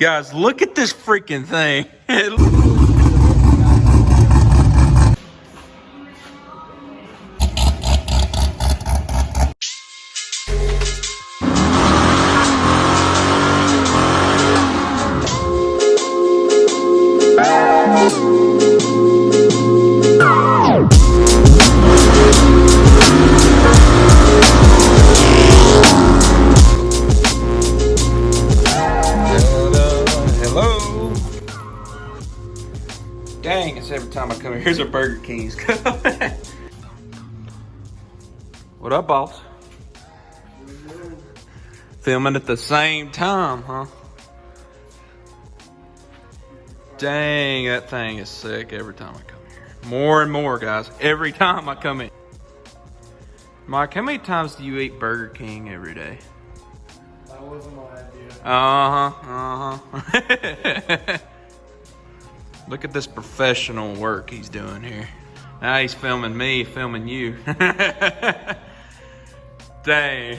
Guys, look at this freaking thing. Dang, it's every time I come here. Here's a Burger King's. What up, boss? Filming at the same time, huh? Dang, that thing is sick every time I come here. More and more, guys. Every time I come in. Mike, how many times do you eat Burger King every day? That wasn't my idea. Look at this professional work he's doing here. Now he's filming me, filming you. Dang.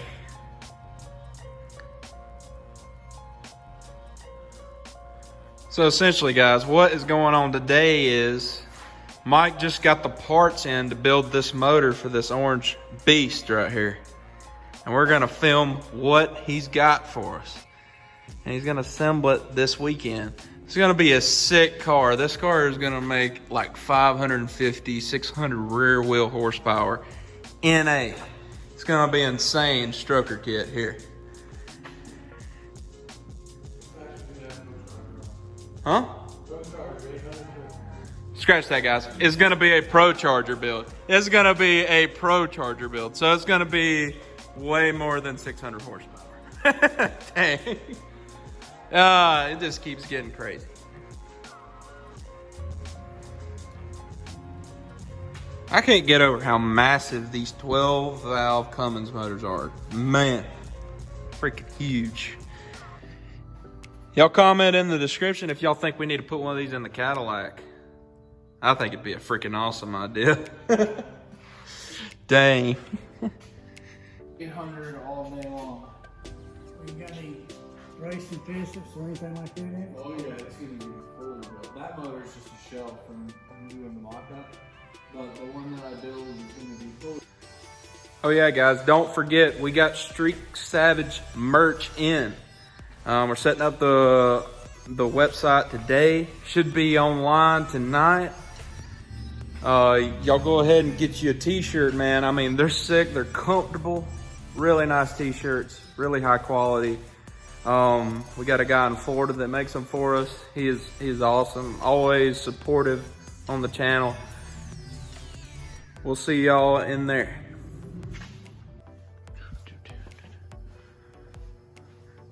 So essentially, guys, what is going on today is Mike just got the parts in to build this motor for this orange beast right here. And we're gonna film what he's got for us. And he's gonna assemble it this weekend. It's gonna be a sick car. This car is gonna make like 550, 600 rear wheel horsepower in a. It's gonna be insane stroker kit here. Huh? Scratch that, guys. It's gonna be a Procharger build. It's gonna be a Procharger build. So it's gonna be way more than 600 horsepower. Dang. It just keeps getting crazy. I can't get over how massive these 12 valve Cummins motors are. Man, freaking huge. Y'all comment in the description if y'all think we need to put one of these in the Cadillac. I think it'd be a freaking awesome idea. Dang. 800 all day long. You got any racing pistols or anything like that in it? Oh yeah, it's gonna be full. But that motor is just a shell from doing the mock-up. But the one that I build is gonna be full. Oh yeah, guys, don't forget, we got Street Savage merch in. We're setting up the website today. Should be online tonight. Y'all go ahead and get you a t-shirt, man. I mean, they're sick, they're comfortable, really nice t-shirts, really high quality. We got a guy in Florida that makes them for us. He is awesome, always supportive on the channel. We'll see y'all in there.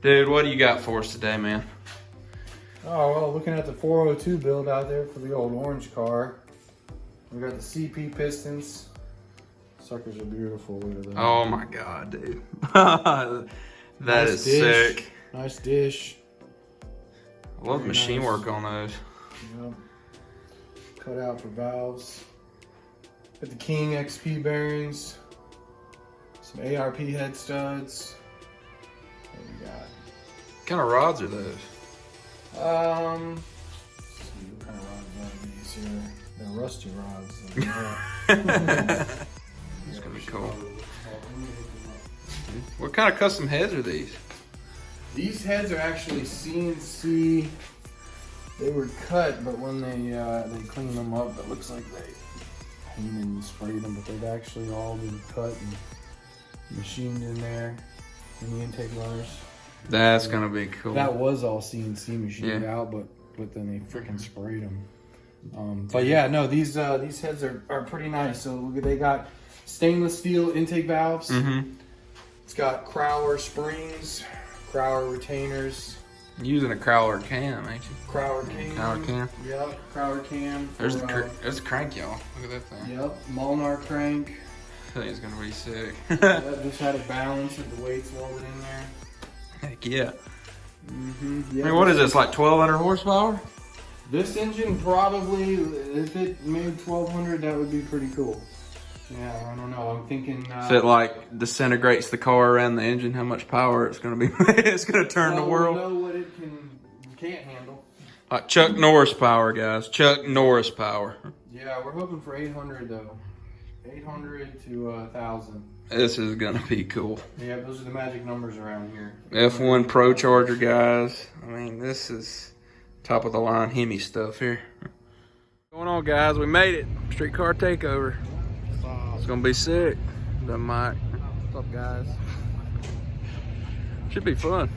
Dude, what do you got for us today, man? Oh, well, looking at the 402 build out there for the old orange car. We got the CP pistons. Suckers are beautiful. Look at that. Oh my God, dude. That Nice is dish. sick. Nice dish. I love Very machine nice. work on those. Yep. Cut out for valves. Got the King XP bearings. Some ARP head studs. What we got? What kind of rods are those? Let's see what kind of rods are these here. They're rusty rods. It's gonna be cool. What kind of custom heads are these? These heads are actually CNC. They were cut, but when they cleaned them up, it looks like they painted and sprayed them, but they've actually all been cut and machined in there in the intake runners. That's gonna be cool. That was all CNC machined out, but then they freaking sprayed them. But yeah, no, these heads are pretty nice. So look, they got stainless steel intake valves. It's got Crowler springs, Crowler retainers. You're using a Crowler cam, ain't you? Crowler cam. Crowler cam. Yep, Crowler cam. There's the crank, y'all. Look at that thing. Yep, Molnar crank. That thing's gonna be sick. Yep, just had a balance with the weights welded in there. Heck yeah. Yeah, I mean, what is this, like 1,200 horsepower? This engine probably, if it made 1,200, that would be pretty cool. Yeah, I don't know. I'm thinking. If it like disintegrates the car around the engine, how much power it's gonna be? It's gonna turn the world. We know what it can't handle. Chuck Norris power, guys. Chuck Norris power. Yeah, we're hoping for 800 though. 800 to 1,000. This is gonna be cool. Yeah, those are the magic numbers around here. F1 Procharged, guys. I mean, this is top of the line Hemi stuff here. What's going on, guys? We made it. Streetcar takeover. It's gonna be sick. The mic. What's up, guys? Should be fun.